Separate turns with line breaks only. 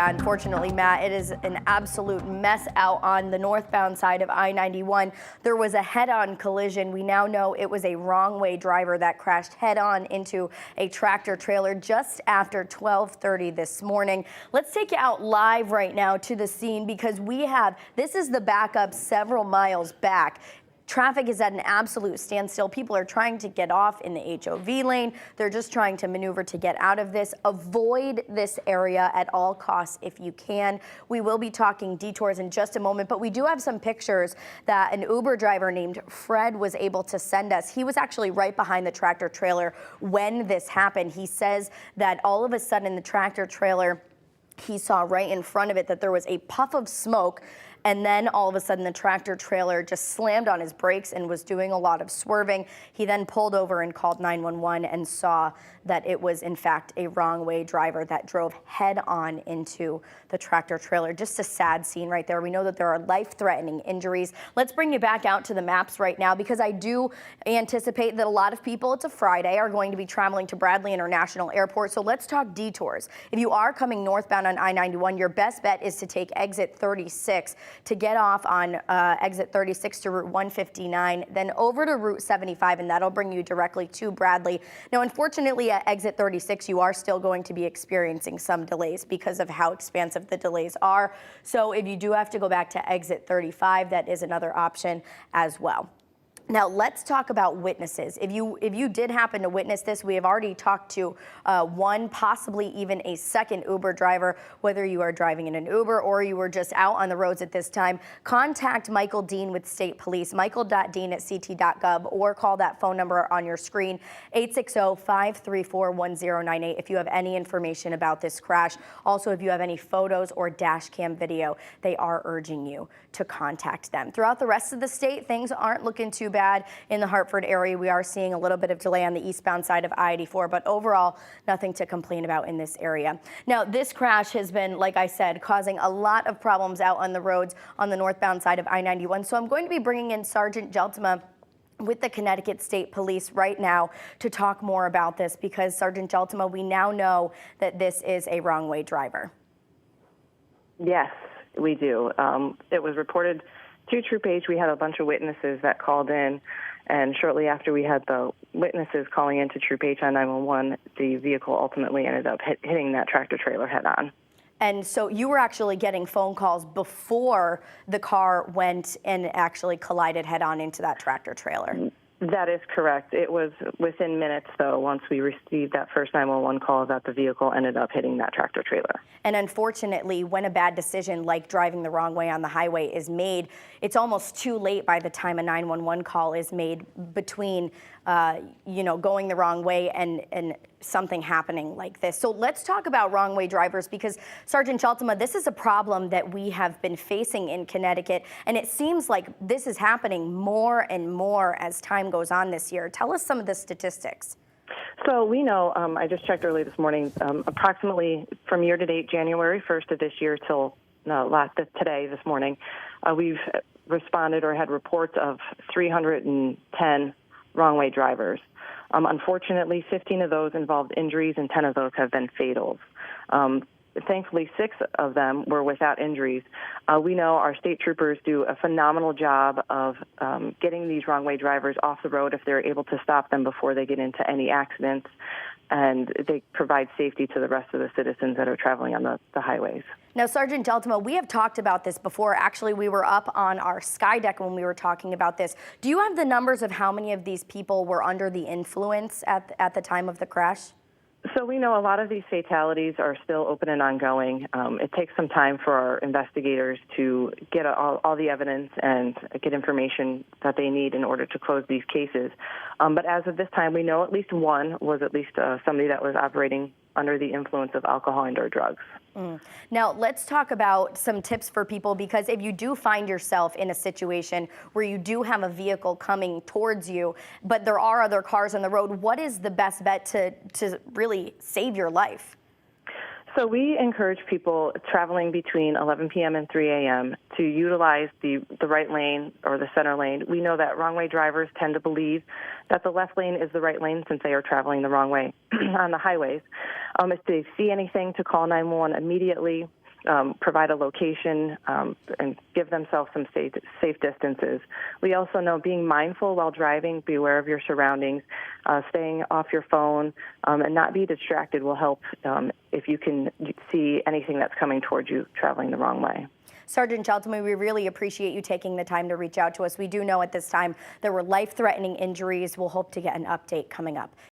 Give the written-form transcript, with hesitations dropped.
Unfortunately, Matt, it is an absolute mess out on the northbound side of I-91. There was a head-on collision. We now know it was a wrong-way driver that crashed head-on into a tractor trailer just after 12:30 this morning. Let's take you out live right now to the scene because this is the backup several miles back. Traffic is at an absolute standstill. People are trying to get off in the HOV lane. They're just trying to maneuver to get out of this. Avoid this area at all costs if you can. We will be talking detours in just a moment, but we do have some pictures that an Uber driver named Fred was able to send us. He was actually right behind the tractor trailer when this happened. He says that all of a sudden the tractor trailer, he saw right in front of it that there was a puff of smoke. And then all of a sudden the tractor trailer just slammed on his brakes and was doing a lot of swerving. He then pulled over and called 911 and saw that it was in fact a wrong way driver that drove head on into the tractor trailer. Just a sad scene right there. We know that there are life-threatening injuries. Let's bring you back out to the maps right now because I do anticipate that a lot of people, it's a Friday, are going to be traveling to Bradley International Airport. So let's talk detours. If you are coming northbound on I-91, your best bet is to take exit 36 to get off on exit 36 to Route 159, then over to Route 75, and that'll bring you directly to Bradley. Now, unfortunately, at exit 36, you are still going to be experiencing some delays because of how expansive the delays are. So if you do have to go back to exit 35, that is another option as well. Now let's talk about witnesses. If you did happen to witness this, we have already talked to one, possibly even a second Uber driver, whether you are driving in an Uber or you were just out on the roads at this time. Contact Michael Dean with State Police, michael.dean@ct.gov, or call that phone number on your screen, 860-534-1098, if you have any information about this crash. Also, if you have any photos or dash cam video, they are urging you to contact them. Throughout the rest of the state, things aren't looking too bad. In the Hartford area, we are seeing a little bit of delay on the eastbound side of I-84, but overall, nothing to complain about in this area. Now, this crash has been, like I said, causing a lot of problems out on the roads on the northbound side of I-91. So I'm going to be bringing in Sergeant Jeltima with the Connecticut State Police right now to talk more about this because, Sergeant Jeltima, we now know that this is a wrong-way driver.
Yes, we do. It was reported to Troop H. We had a bunch of witnesses that called in, and shortly after we had the witnesses calling into Troop H on 911, the vehicle ultimately ended up hitting that tractor trailer head on.
And so you were actually getting phone calls before the car went and actually collided head on into that tractor trailer.
That is correct. It was within minutes, though, once we received that first 911 call that the vehicle ended up hitting that tractor trailer.
And unfortunately, when a bad decision like driving the wrong way on the highway is made, it's almost too late by the time a 911 call is made between, going the wrong way and something happening like this. So let's talk about wrong way drivers because, Sergeant Jeltima, this is a problem that we have been facing in Connecticut, and it seems like this is happening more and more as time goes on this year. Tell us some of the statistics.
So we know, I just checked early this morning, approximately from year to date, January 1st of this year till today, this morning, we've responded or had reports of 310 wrong-way drivers. Unfortunately, 15 of those involved injuries and 10 of those have been fatals. Thankfully, 6 of them were without injuries. We know our state troopers do a phenomenal job of getting these wrong-way drivers off the road if they're able to stop them before they get into any accidents, and they provide safety to the rest of the citizens that are traveling on the highways.
Now, Sergeant Jeltima, we have talked about this before. Actually, we were up on our sky deck when we were talking about this. Do you have the numbers of how many of these people were under the influence at the time of the crash?
So we know a lot of these fatalities are still open and ongoing. It takes some time for our investigators to get all the evidence and get information that they need in order to close these cases. But as of this time, we know at least one was somebody that was operating under the influence of alcohol and/or drugs.
Now, let's talk about some tips for people, because if you do find yourself in a situation where you do have a vehicle coming towards you, but there are other cars on the road, what is the best bet to really save your life?
So we encourage people traveling between 11 p.m. and 3 a.m. to utilize the right lane or the center lane. We know that wrong-way drivers tend to believe that the left lane is the right lane since they are traveling the wrong way on the highways. If they see anything, to call 911 immediately. provide a location, and give themselves some safe distances. We also know being mindful while driving, be aware of your surroundings, staying off your phone, and not be distracted will help if you can see anything that's coming towards you traveling the wrong way.
Sergeant Cheltman, we really appreciate you taking the time to reach out to us. We do know at this time there were life-threatening injuries. We'll hope to get an update coming up.